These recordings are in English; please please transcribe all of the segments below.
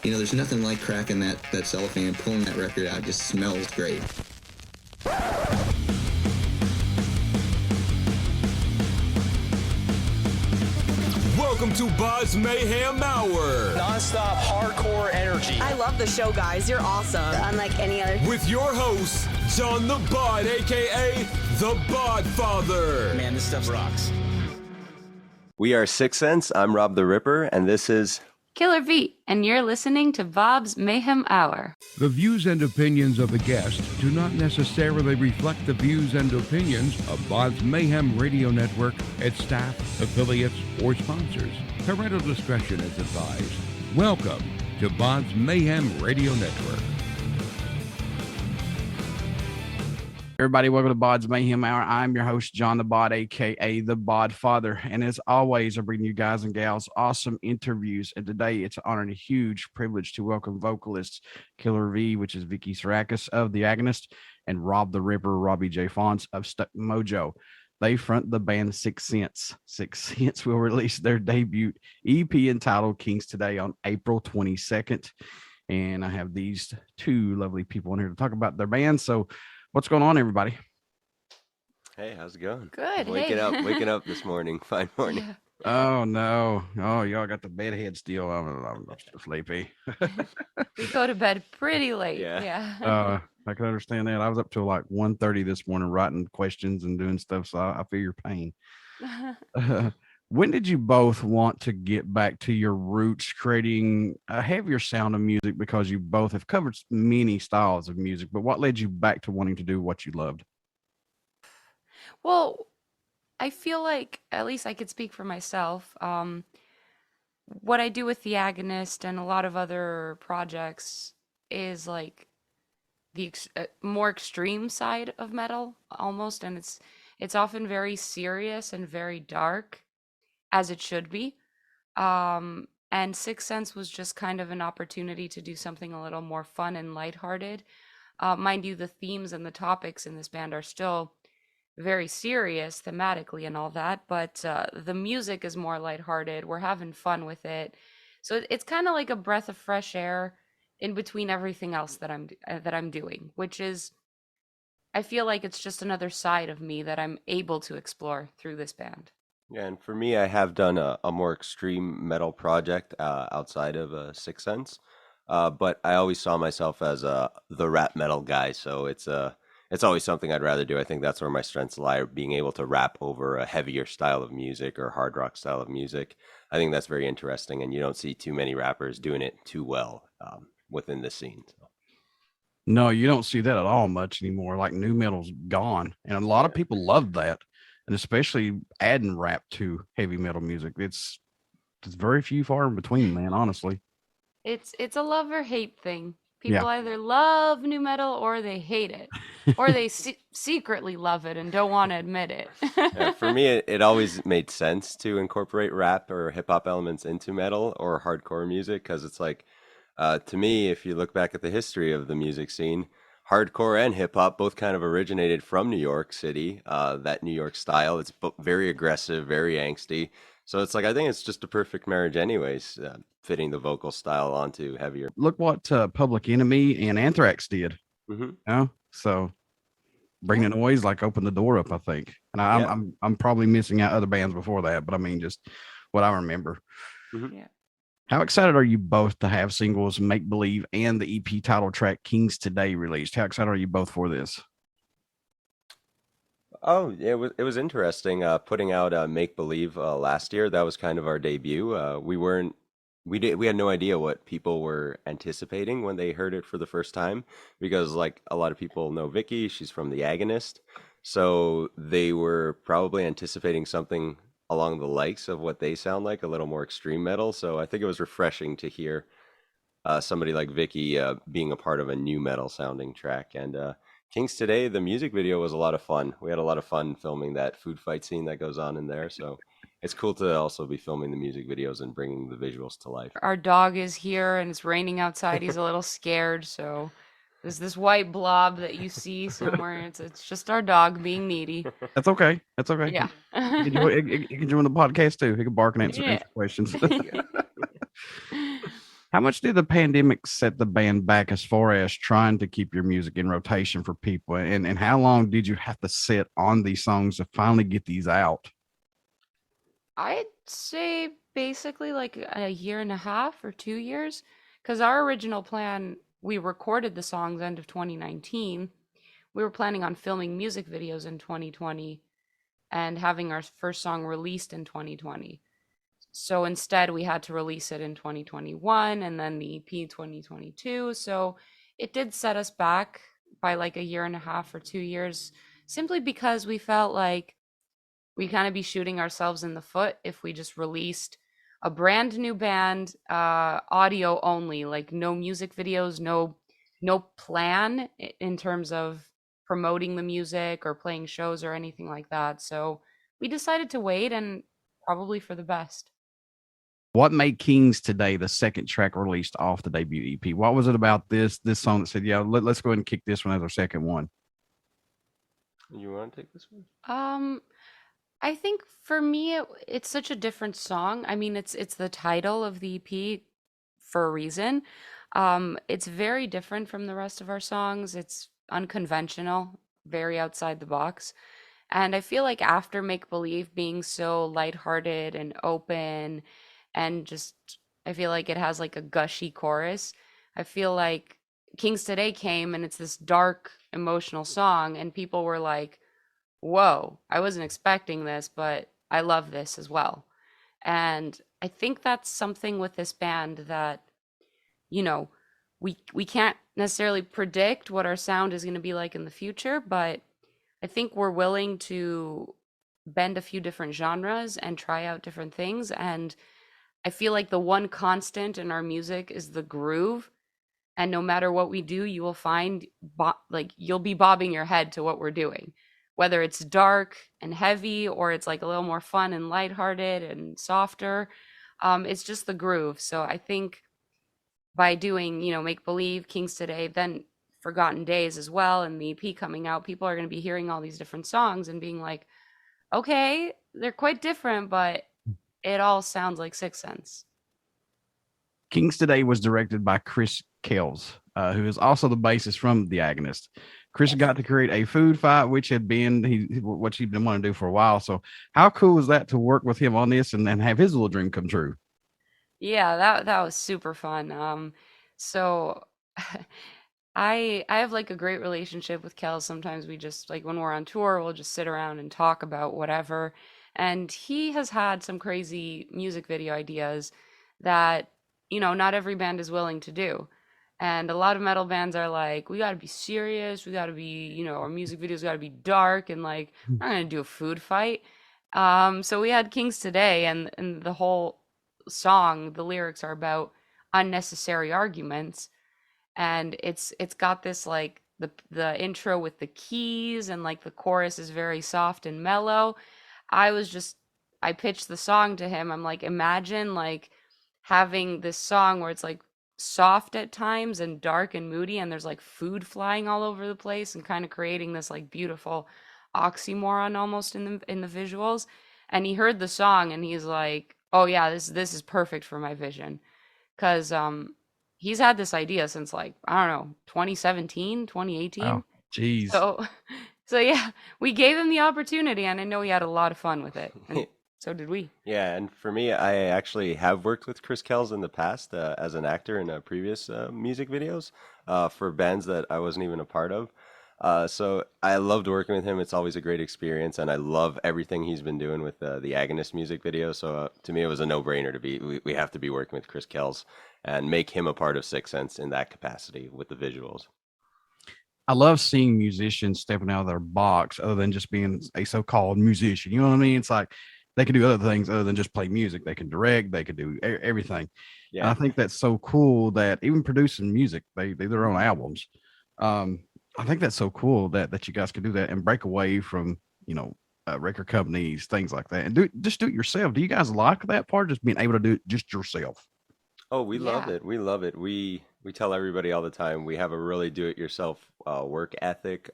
There's nothing like cracking that cellophane and pulling that record out. It just smells great. Welcome to BODS Mayhem Hour. Non-stop hardcore energy. I love the show, guys. You're awesome. Unlike any other. With your host, John the Bod, a.k.a. the Bod Father. Man, this stuff rocks. We are Sicksense. I'm Rob the Ripper, and this is Killer V, and you're listening to BODS Mayhem Hour. The views and opinions of the guest do not necessarily reflect the views and opinions of BODS Mayhem Radio Network, its staff, affiliates, or sponsors. Parental discretion is advised. Welcome to BODS Mayhem Radio Network. Everybody, welcome to BODS Mayhem Hour. I'm your host, John the Bod, a.k.a. the Bod Father. And as always, I bring you guys and gals awesome interviews. And today, it's an honor and a huge privilege to welcome vocalists Killer V, which is Vicky Psarakis of the Agonist, and Rob the Ripper, Robby J of Stuck Mojo. They front the band Sicksense. Sicksense will release their debut EP entitled Kings today on April 22nd. And I have these two lovely people in here to talk about their band. So, what's going on, everybody? Hey, how's it going? Good. Waking up this morning. Fine morning. Yeah. Oh no! Oh, y'all got the bedhead still. I'm sleepy. We go to bed pretty late. Yeah. I can understand that. I was up till like 1:30 this morning writing questions and doing stuff, so I feel your pain. When did you both want to get back to your roots, creating a heavier sound of music? Because you both have covered many styles of music, but what led you back to wanting to do what you loved? Well, I feel like, at least I could speak for myself, what I do with the Agonist and a lot of other projects is like the more extreme side of metal almost, and it's often very serious and very dark, as it should be. And Sicksense was just kind of an opportunity to do something a little more fun and lighthearted. Mind you, the themes and the topics in this band are still very serious thematically and all that, but the music is more lighthearted. We're having fun with it. So it's kind of like a breath of fresh air in between everything else that I'm doing, which is, I feel like it's just another side of me that I'm able to explore through this band. Yeah, and for me, I have done a more extreme metal project outside of Sicksense, but I always saw myself as the rap metal guy, so it's always something I'd rather do. I think that's where my strengths lie, being able to rap over a heavier style of music or hard rock style of music. I think that's very interesting, and you don't see too many rappers doing it too well within the scene. So. No, you don't see that at all much anymore. Like new metal's gone, and a lot of people love that. And especially adding rap to heavy metal music. It's very few far in between, man, honestly. It's a love or hate thing. People Yeah. either love new metal or they hate it, or they secretly love it and don't want to admit it. Yeah, for me, it always made sense to incorporate rap or hip hop elements into metal or hardcore music, because it's like, to me, if you look back at the history of the music scene, hardcore and hip hop both kind of originated from New York City, that New York style. It's very aggressive, very angsty. So it's like, I think it's just a perfect marriage anyways, fitting the vocal style onto heavier. Look what Public Enemy and Anthrax did. Mm-hmm. You know? So Bring the Noise like opened the door up, I think. And I'm probably missing out other bands before that, but I mean, just what I remember. Mm-hmm. Yeah. How excited are you both to have singles Make Believe and the EP title track Kings Today released? How excited are you both for this? Oh, it was interesting putting out Make Believe last year. That was kind of our debut. We had no idea what people were anticipating when they heard it for the first time, because like a lot of people know Vicky, she's from the Agonist, so they were probably anticipating something along the likes of what they sound like, a little more extreme metal. So I think it was refreshing to hear somebody like Vicky being a part of a new metal sounding track. And Kings Today, the music video was a lot of fun. We had a lot of fun filming that food fight scene that goes on in there. So it's cool to also be filming the music videos and bringing the visuals to life. Our dog is here and it's raining outside. He's a little scared, so there's this white blob that you see somewhere. It's just our dog being needy. That's okay. That's okay. Yeah. He can join the podcast too. He can bark and answer questions. How much did the pandemic set the band back as far as trying to keep your music in rotation for people? And how long did you have to sit on these songs to finally get these out? I'd say basically like a year and a half or 2 years, because our original plan, we recorded the songs end of 2019. We were planning on filming music videos in 2020 and having our first song released in 2020. So instead, we had to release it in 2021 and then the EP 2022. So it did set us back by like a year and a half or 2 years, simply because we felt like we kind of be shooting ourselves in the foot if we just released a brand new band, audio only, like no music videos, no plan in terms of promoting the music or playing shows or anything like that. So we decided to wait, and probably for the best. What made Kings Today the second track released off the debut EP? What was it about this song that said, yeah, let's go ahead and kick this one as our second one? You want to take this one? I think for me, it's such a different song. I mean, it's the title of the EP for a reason. It's very different from the rest of our songs. It's unconventional, very outside the box. And I feel like after Make Believe being so lighthearted and open, and just, I feel like it has like a gushy chorus. I feel like Kings Today came and it's this dark, emotional song, and people were like, whoa, I wasn't expecting this, but I love this as well. And I think that's something with this band that, you know, we can't necessarily predict what our sound is going to be like in the future, but I think we're willing to bend a few different genres and try out different things. And I feel like the one constant in our music is the groove. And no matter what we do, you will find like you'll be bobbing your head to what we're doing, whether it's dark and heavy or it's like a little more fun and lighthearted and softer. It's just the groove. So I think by doing, Make Believe, Kings Today, then Forgotten Days as well, and the EP coming out, people are going to be hearing all these different songs and being like, okay, they're quite different, but it all sounds like Sicksense. Kings Today was directed by Chris Kells, who is also the bassist from The Agonist. Chris got to create a food fight, which had been what he'd been wanting to do for a while. So how cool was that to work with him on this and then have his little dream come true? Yeah, that was super fun. So I have like a great relationship with Kel. Sometimes we just like when we're on tour, we'll just sit around and talk about whatever. And he has had some crazy music video ideas that, not every band is willing to do. And a lot of metal bands are like, we got to be serious. We got to be, our music videos got to be dark, and like, we're not going to do a food fight. So we had Kings Today, and the whole song, the lyrics are about unnecessary arguments. And it's got this like the intro with the keys, and like the chorus is very soft and mellow. I pitched the song to him. I'm like, imagine like having this song where it's like soft at times and dark and moody, and there's like food flying all over the place, and kind of creating this like beautiful oxymoron almost in the visuals. And he heard the song and he's like, oh yeah, this is perfect for my vision. Because he's had this idea since like, I don't know, 2017, 2018. Oh, geez. So yeah, we gave him the opportunity, and I know he had a lot of fun with it, and so did we. Yeah, and for me, I actually have worked with Chris Kells in the past as an actor in previous music videos for bands that I wasn't even a part of. So I loved working with him. It's always a great experience, and I love everything he's been doing with the Agonist music video. So to me, it was a no-brainer we have to be working with Chris Kells and make him a part of Sicksense in that capacity with the visuals. I love seeing musicians stepping out of their box other than just being a so-called musician. You know what I mean? It's like they can do other things other than just play music. They can direct, they can do everything. Yeah. And I think that's so cool that even producing music, they do their own albums. I think that's so cool that you guys can do that and break away from, record companies, things like that, and do it yourself. Do you guys like that part, just being able to do it just yourself? Oh, we love it. We love it. We tell everybody all the time, we have a really do-it-yourself work ethic.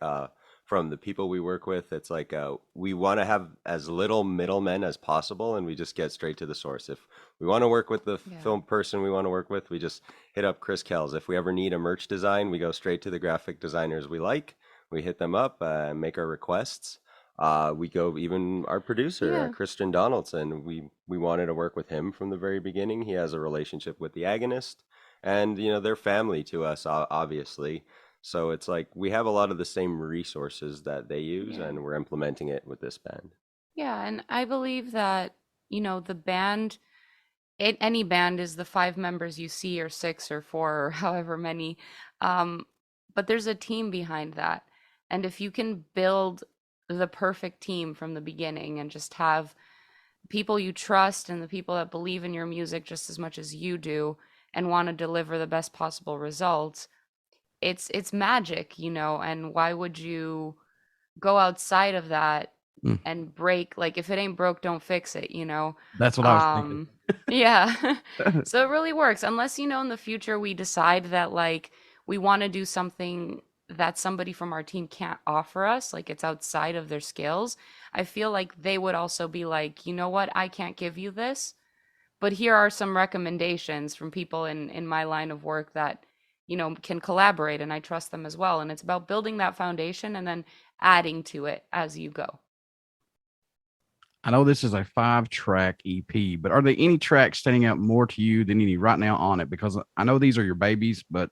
from the people we work with. It's like we want to have as little middlemen as possible, and we just get straight to the source. If we want to work with the film person we want to work with, we just hit up Chris Kells. If we ever need a merch design, we go straight to the graphic designers we like. We hit them up, make our requests. We go even our producer, Christian Donaldson. We wanted to work with him from the very beginning. He has a relationship with the Agonist, and they're family to us, obviously. So it's like we have a lot of the same resources that they use, and we're implementing it with this band. Yeah, and I believe that, the band, any band is the 5 members you see, or 6 or 4 or however many. But there's a team behind that. And if you can build the perfect team from the beginning and just have people you trust and the people that believe in your music just as much as you do and want to deliver the best possible results, it's magic, and why would you go outside of that and break? Like, if it ain't broke, don't fix it, That's what I was thinking. Yeah. So it really works, unless in the future we decide that like we want to do something that somebody from our team can't offer us, like it's outside of their skills. I feel like they would also be like, you know what, I can't give you this, but here are some recommendations from people in my line of work that can collaborate, and I trust them as well. And it's about building that foundation and then adding to it as you go. I know this is a 5-track EP, but are there any tracks standing out more to you than any right now on it? Because I know these are your babies, but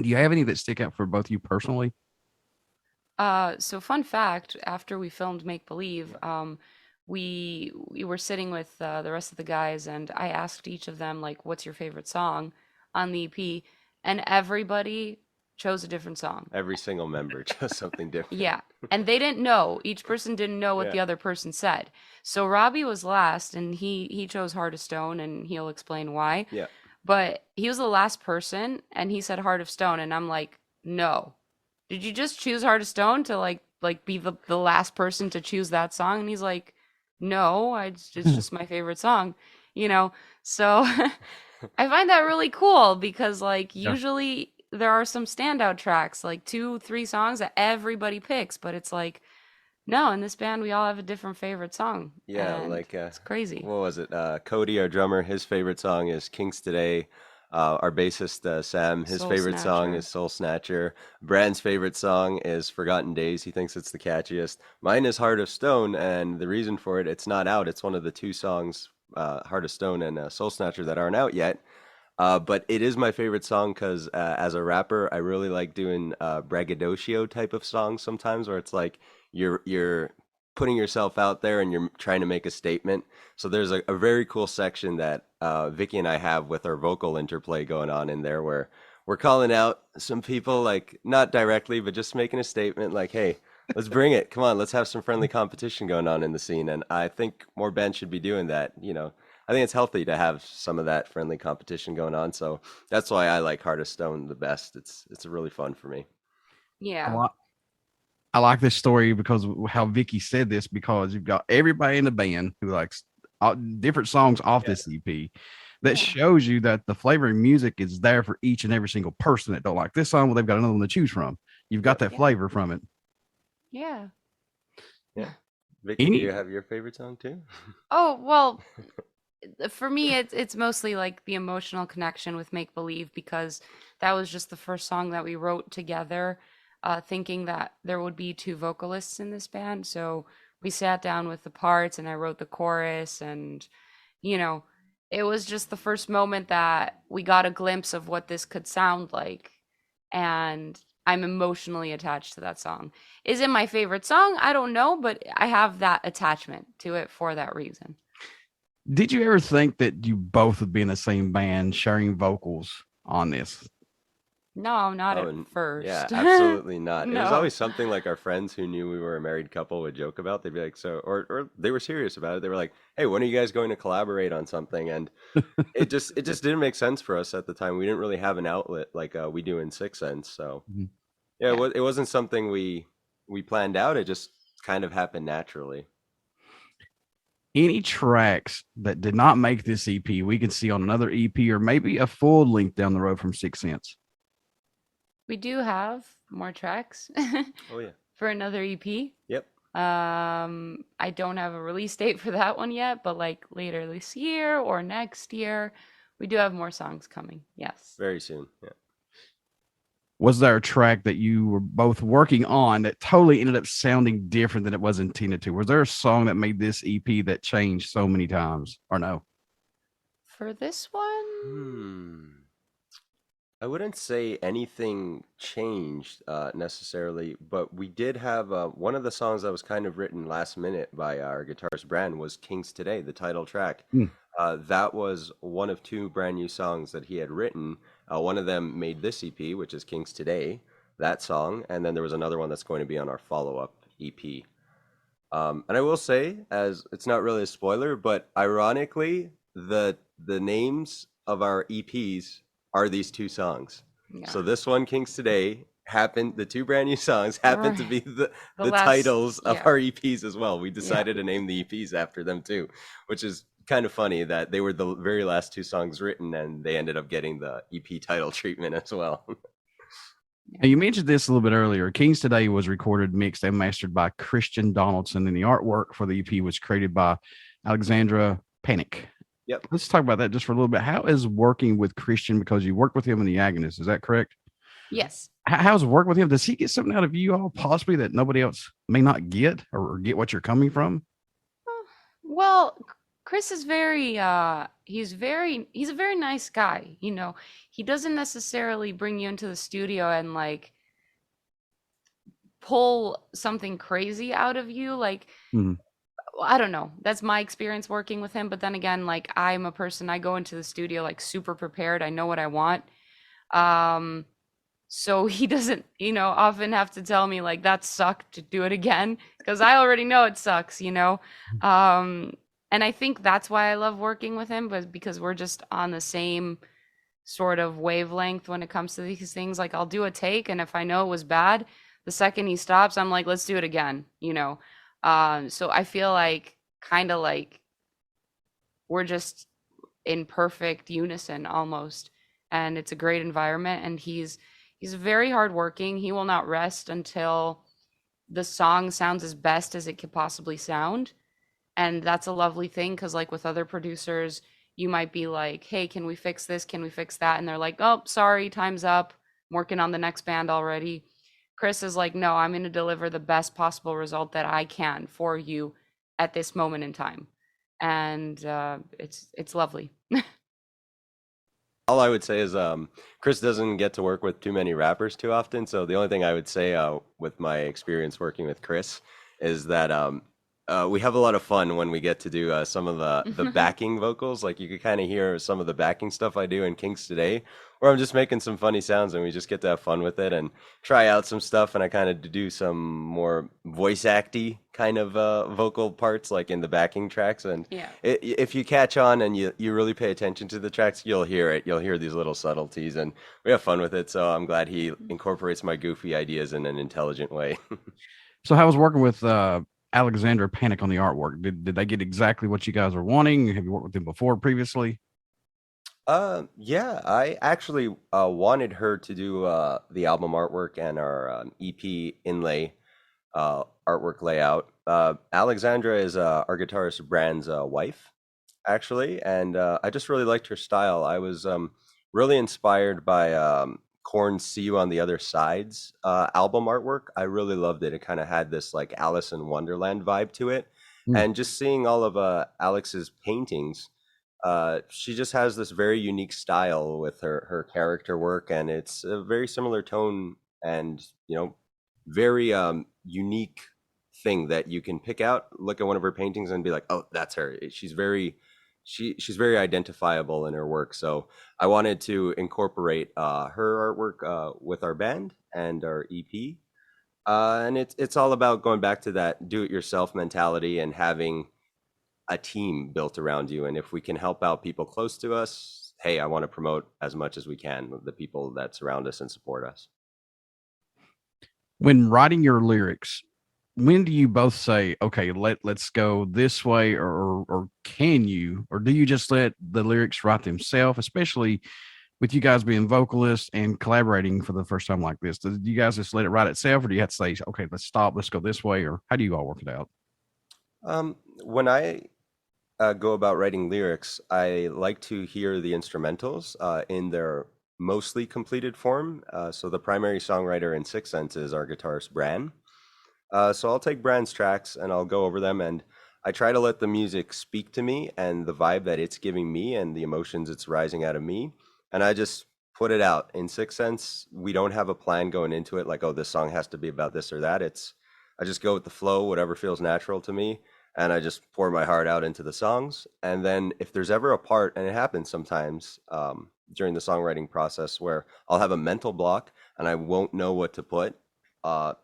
do you have any that stick out for both you personally? So fun fact, after we filmed Make Believe, we were sitting with the rest of the guys, and I asked each of them, like, what's your favorite song on the EP? And everybody chose a different song. Every single member chose something different. Yeah. And they didn't know. Each person didn't know what the other person said. So Robby was last, and he chose Heart of Stone, and he'll explain why. Yeah. But he was the last person, and he said Heart of Stone, and I'm like, no. Did you just choose Heart of Stone to like be the last person to choose that song? And he's like, no, it's just my favorite song, So I find that really cool, because usually there are some standout tracks, like 2-3 songs that everybody picks, but it's like, no, in this band we all have a different favorite song. Yeah, and like it's crazy. What was it? Cody, our drummer, his favorite song is Kings Today. Our bassist Sam, his Soul favorite song Snatcher. is Soul Snatcher. Bran's favorite song is Forgotten Days. He thinks it's the catchiest. Mine is Heart of Stone, and the reason for it, it's not out. It's one of the 2 songs, Heart of Stone and Soul Snatcher, that aren't out yet. But it is my favorite song because as a rapper, I really like doing braggadocio type of songs sometimes, where it's like you're putting yourself out there and you're trying to make a statement. So there's a very cool section that Vicky and I have with our vocal interplay going on in there, where we're calling out some people, like not directly, but just making a statement like, hey, let's bring it. Come on, let's have some friendly competition going on in the scene. And I think more bands should be doing that. I think it's healthy to have some of that friendly competition going on. So that's why I like Heart of Stone the best. It's really fun for me. Yeah. I like this story because how Vicky said this, because you've got everybody in the band who likes different songs off this EP. That shows you that the flavor of music is there for each and every single person that don't like this song. Well, they've got another one to choose from. You've got that flavor from it. Yeah. Yeah. Vicky, do you have your favorite song too? Oh, well, for me, it's mostly like the emotional connection with Make Believe, because that was just the first song that we wrote together, thinking that there would be 2 vocalists in this band. So we sat down with the parts, and I wrote the chorus, and it was just the first moment that we got a glimpse of what this could sound like, and I'm emotionally attached to that song. Is it my favorite song? I don't know, but I have that attachment to it for that reason. Did you ever think that you both would be in the same band sharing vocals on this? No, not at first. Yeah, absolutely not. No. It was always something like our friends who knew we were a married couple would joke about. They'd be like, or they were serious about it. They were like, hey, when are you guys going to collaborate on something? And it just didn't make sense for us at the time. We didn't really have an outlet like we do in Sicksense. So it wasn't something we planned out. It just kind of happened naturally. Any tracks that did not make this EP we can see on another EP, or maybe a full length down the road from Sicksense? We do have more tracks. Oh yeah. for another EP. Yep. I don't have a release date for that one yet, but like later this year or next year, we do have more songs coming. Yes. Very soon. Yeah. Was there a track that you were both working on that totally ended up sounding different than it was intended to? Was there a song that made this EP that changed so many times, or no? For this one, I wouldn't say anything changed necessarily, but we did have one of the songs that was kind of written last minute by our guitarist Bran was Kings Today, the title track. That was one of two brand new songs that he had written. One of them made this EP, which is Kings Today, that song, and then there was another one that's going to be on our follow-up EP. And I will say, as it's not really a spoiler, but ironically, the names of our EPs are these two songs. yeah. So this one, Kings Today, the two brand new songs happen to be the last- titles of yeah. our EPs as well. We decided to name the EPs after them too, which is kind of funny that they were the very last two songs written and they ended up getting the EP title treatment as well. Now, you mentioned this a little bit earlier. Kings Today was recorded, mixed, and mastered by Christian Donaldson, and the artwork for the EP was created by Alexandra Panic. Yep. Let's talk about that just for a little bit. How is working with Christian, because you worked with him in the Agonist, is that correct? Yes. How's working with him? Does he get something out of you all possibly that nobody else may not get, or get what you're coming from? Well, Chris is he's a very nice guy. You know, he doesn't necessarily bring you into the studio and like pull something crazy out of you. Like, I don't know. That's my experience working with him. But then again, like I'm a person, I go into the studio like super prepared. I know what I want. So he doesn't, often have to tell me like that sucked, do it again, because I already know it sucks, And I think that's why I love working with him, but because we're just on the same sort of wavelength when it comes to these things. Like I'll do a take, and if I know it was bad, the second he stops, I'm like, let's do it again, So I feel like kind of like we're just in perfect unison almost, and it's a great environment. And he's very hardworking. He will not rest until the song sounds as best as it could possibly sound. And that's a lovely thing, because like with other producers, you might be like, hey, can we fix this? Can we fix that? And they're like, oh, sorry, time's up. I'm working on the next band already. Chris is like, no, I'm going to deliver the best possible result that I can for you at this moment in time. And it's lovely. All I would say is Chris doesn't get to work with too many rappers too often. So the only thing I would say with my experience working with Chris is that we have a lot of fun when we get to do some of the backing vocals. Like you could kind of hear some of the backing stuff I do in Kings Today, where I'm just making some funny sounds and we just get to have fun with it and try out some stuff. And I kind of do some more voice acty kind of vocal parts like in the backing tracks. And if you catch on and you really pay attention to the tracks, you'll hear it. You'll hear these little subtleties and we have fun with it. So I'm glad he incorporates my goofy ideas in an intelligent way. So how was working with Alexandra Panic on the artwork? Did they get exactly what you guys were wanting? Have you worked with them before previously? Yeah, I actually wanted her to do the album artwork and our EP inlay artwork layout. Alexandra is our guitarist Bran's wife, actually, and I just really liked her style. I was really inspired by Korn's See You on the Other Side's album artwork. I really loved it. It kind of had this like Alice in Wonderland vibe to it. And just seeing all of Alex's paintings, she just has this very unique style with her character work, and it's a very similar tone and, very unique thing that you can pick out, look at one of her paintings and be like, oh, that's her. She's very identifiable in her work. So I wanted to incorporate her artwork with our band and our EP. And it's all about going back to that do-it-yourself mentality and having a team built around you. And if we can help out people close to us, hey, I want to promote as much as we can with the people that surround us and support us. When writing your lyrics, when do you both say, okay, let's go this way, or can you, or do you just let the lyrics write themselves, especially with you guys being vocalists and collaborating for the first time like this, do you guys just let it write itself, or do you have to say, okay, let's stop, let's go this way, or how do you all work it out? When I go about writing lyrics, I like to hear the instrumentals in their mostly completed form. So the primary songwriter in Sicksense is our guitarist Bran. So I'll take Bran's tracks and I'll go over them, and I try to let the music speak to me and the vibe that it's giving me and the emotions it's rising out of me, and I just put it out. In Sicksense, we don't have a plan going into it, like, oh, this song has to be about this or that. I just go with the flow, whatever feels natural to me, and I just pour my heart out into the songs. And then if there's ever a part, and it happens sometimes during the songwriting process, where I'll have a mental block and I won't know what to put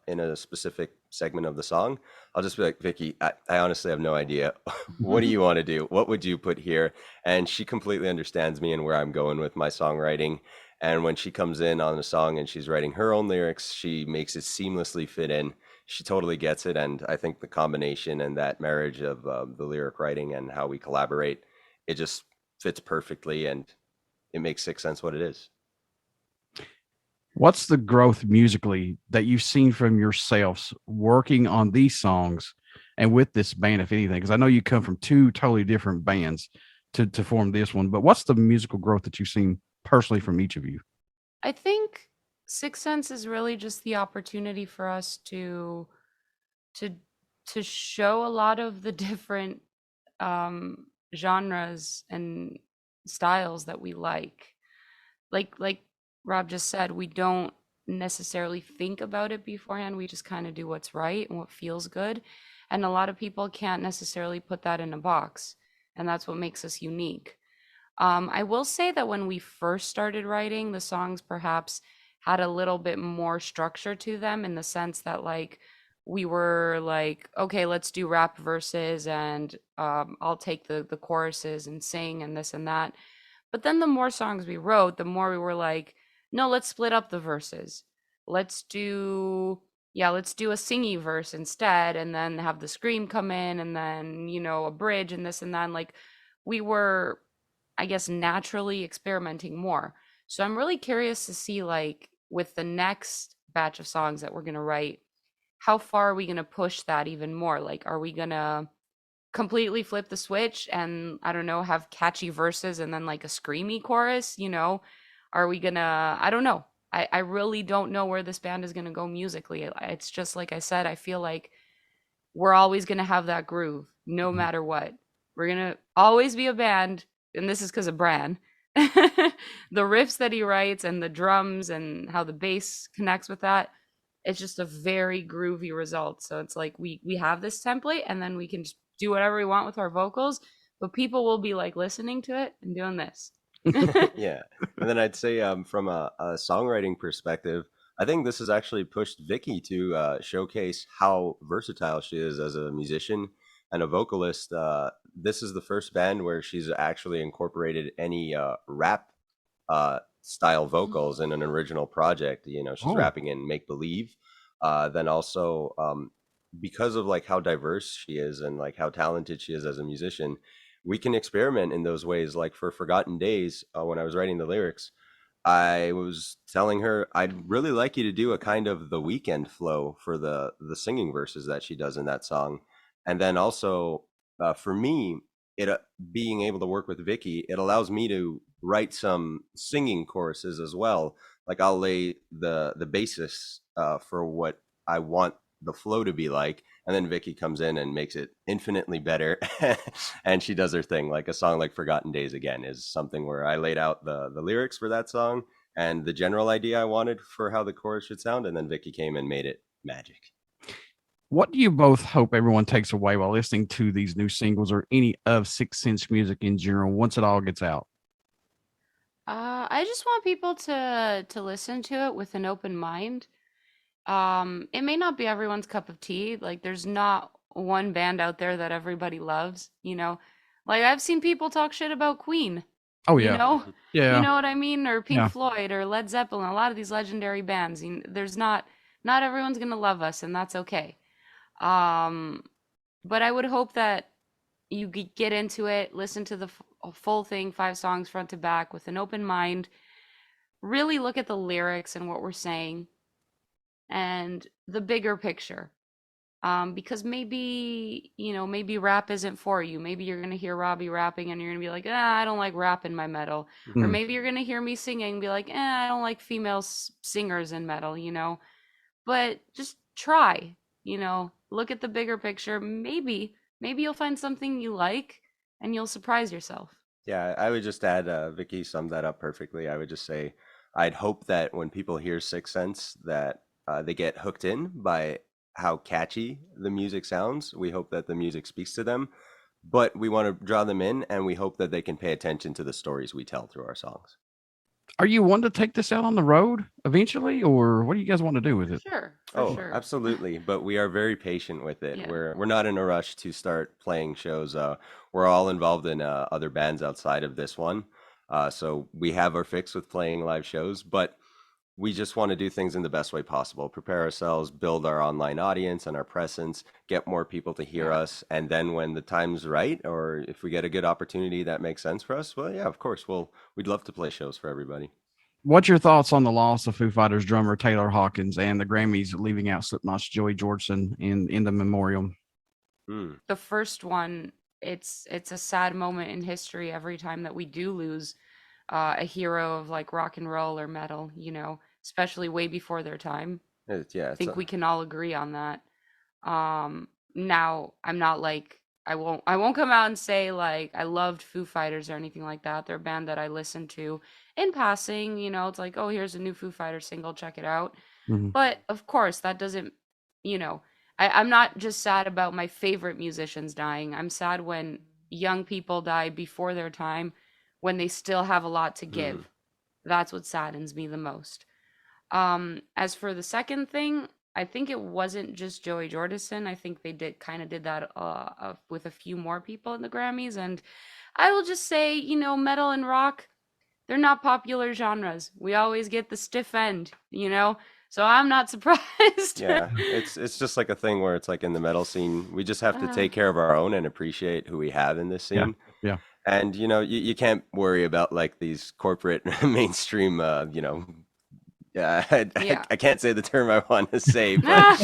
in a specific segment of the song, I'll just be like, Vicky, I honestly have no idea. What do you want to do? What would you put here? And she completely understands me and where I'm going with my songwriting. And when she comes in on a song and she's writing her own lyrics, she makes it seamlessly fit in. She totally gets it. And I think the combination and that marriage of the lyric writing and how we collaborate, it just fits perfectly, and it makes Sicksense what it is. What's the growth musically that you've seen from yourselves working on these songs and with this band, if anything? Because I know you come from two totally different bands to form this one, but what's the musical growth that you've seen personally from each of you? I think Sicksense is really just the opportunity for us to show a lot of the different genres and styles that we like. Like Rob just said, we don't necessarily think about it beforehand. We just kind of do what's right and what feels good. And a lot of people can't necessarily put that in a box. And that's what makes us unique. I will say that when we first started writing, the songs perhaps had a little bit more structure to them, in the sense that, like, we were like, okay, let's do rap verses, and I'll take the choruses and sing and this and that. But then the more songs we wrote, the more we were like, no, let's split up the verses. Let's do a singy verse instead, and then have the scream come in, and then, a bridge and this and that. And, like, we were, I guess, naturally experimenting more. So I'm really curious to see, like, with the next batch of songs that we're going to write, how far are we going to push that even more? Like, are we going to completely flip the switch and, I don't know, have catchy verses and then like a screamy chorus? Are we gonna, I don't know. I really don't know where this band is gonna go musically. It's just, like I said, I feel like we're always gonna have that groove no matter what. We're gonna always be a band, and this is because of Bran. The riffs that he writes and the drums and how the bass connects with that, it's just a very groovy result. So it's like we have this template, and then we can just do whatever we want with our vocals, but people will be like listening to it and doing this. Yeah. And then I'd say from a songwriting perspective, I think this has actually pushed Vicky to showcase how versatile she is as a musician and a vocalist. This is the first band where she's actually incorporated any rap style vocals in an original project. She's rapping in Make Believe. Then also because of like how diverse she is and like how talented she is as a musician, we can experiment in those ways. Like for Forgotten Days, when I was writing the lyrics, I was telling her I'd really like you to do a kind of The Weeknd flow for the singing verses that she does in that song. And then also for me, it being able to work with Vicky, it allows me to write some singing choruses as well. Like I'll lay the basis for what I want the flow to be like, and then Vicky comes in and makes it infinitely better. And she does her thing. Like a song like Forgotten Days, again, is something where I laid out the lyrics for that song and the general idea I wanted for how the chorus should sound, and then Vicky came and made it magic. What do you both hope everyone takes away while listening to these new singles, or any of Sicksense music in general, once it all gets out? I just want people to listen to it with an open mind. It may not be everyone's cup of tea. Like, there's not one band out there that everybody loves, like I've seen people talk shit about Queen. Oh yeah. Yeah. You know what I mean? Or Pink Floyd or Led Zeppelin, a lot of these legendary bands. There's not everyone's going to love us, and that's okay. But I would hope that you get into it, listen to the full thing, 5 songs front to back, with an open mind, really look at the lyrics and what we're saying and the bigger picture. Because maybe, maybe rap isn't for you. Maybe you're going to hear Robby rapping and you're going to be like, I don't like rap in my metal. Or maybe you're going to hear me singing and be like, I don't like female singers in metal, But just try, look at the bigger picture. Maybe you'll find something you like and you'll surprise yourself. Yeah, I would just add, Vicky summed that up perfectly. I would just say, I'd hope that when people hear Sicksense, that they get hooked in by how catchy the music sounds. We hope that the music speaks to them, but we want to draw them in, and we hope that they can pay attention to the stories we tell through our songs. Are you wanting to take this out on the road eventually, or what do you guys want to do with it? Sure. Sure. Absolutely. But we are very patient with it. Yeah. We're not in a rush to start playing shows. We're all involved in other bands outside of this one. So we have our fix with playing live shows, but we just want to do things in the best way possible, prepare ourselves, build our online audience and our presence, get more people to hear us. And then when the time's right, or if we get a good opportunity that makes sense for us, well, yeah, of course, we'd love to play shows for everybody. What's your thoughts on the loss of Foo Fighters drummer Taylor Hawkins and the Grammys leaving out Slipknot's Joey Jordison in the memorial? The first one, it's a sad moment in history every time that we do lose a hero of like rock and roll or metal, especially way before their time. I think we can all agree on that. Now I'm not like, I won't come out and say like I loved Foo Fighters or anything like that. They're a band that I listen to in passing, it's like, oh, here's a new Foo Fighters single, check it out. But of course that doesn't, I'm not just sad about my favorite musicians dying. I'm sad when young people die before their time, when they still have a lot to give. That's what saddens me the most. As for the second thing, I think it wasn't just Joey Jordison. I think they did that with a few more people in the Grammys. And I will just say, metal and rock, they're not popular genres. We always get the stiff end, so I'm not surprised. Yeah, it's just like a thing where it's like in the metal scene, we just have to take care of our own and appreciate who we have in this scene. Yeah. And, you can't worry about like these corporate mainstream, I can't say the term I want to say, but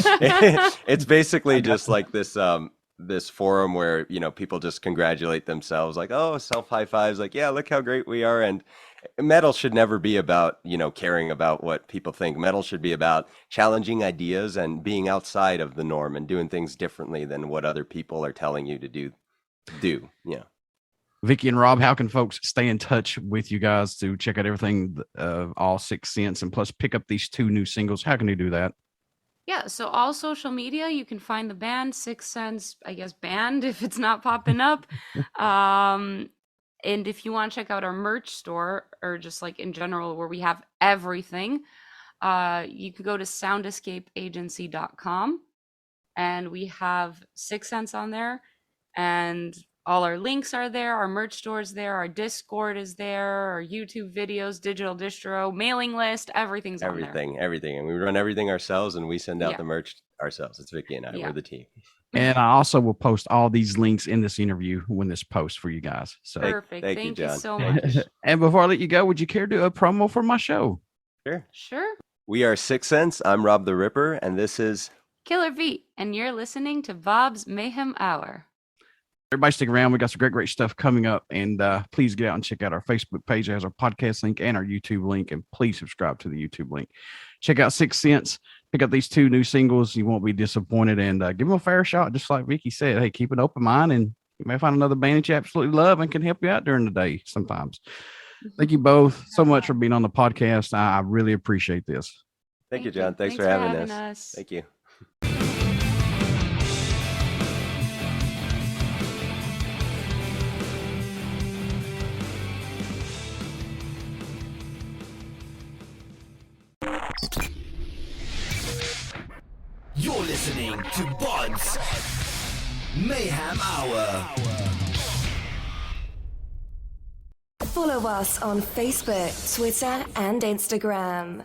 it's basically just like this forum where, people just congratulate themselves like, oh, self high fives, like, yeah, look how great we are. And metal should never be about, caring about what people think. Metal should be about challenging ideas and being outside of the norm and doing things differently than what other people are telling you to do. Yeah. Vicky and Rob, how can folks stay in touch with you guys to check out everything, all Sicksense, and plus pick up these 2 new singles? How can they do that? Yeah, so all social media, you can find the band Sicksense, I guess, band if it's not popping up. And if you want to check out our merch store, or just like in general where we have everything, you can go to soundescapeagency.com, and we have Sicksense on there, and all our links are there. Our merch store is there. Our Discord is there. Our YouTube videos, digital distro, mailing list, everything's on there. Everything. And we run everything ourselves, and we send out the merch ourselves. It's Vicky and I. We're the team. And I also will post all these links in this interview when this posts for you guys. So perfect. Thank you, John. So much. And before I let you go, would you care to do a promo for my show? Sure. We are Sicksense. I'm Rob the Ripper, and this is Killer V, and you're listening to Bob's Mayhem Hour. Everybody stick around. We got some great stuff coming up, and please get out and check out our Facebook page. It has our podcast link and our YouTube link, and please subscribe to the YouTube link. Check out Sicksense. Pick up these 2 new singles. You won't be disappointed, and give them a fair shot. Just like Vicky said, hey, keep an open mind, and you may find another band that you absolutely love and can help you out during the day sometimes. Thank you both so much for being on the podcast. I really appreciate this. Thank you, John. Thanks for having us. Thank you. You're listening to BODS Mayhem Hour. Follow us on Facebook, Twitter, and Instagram.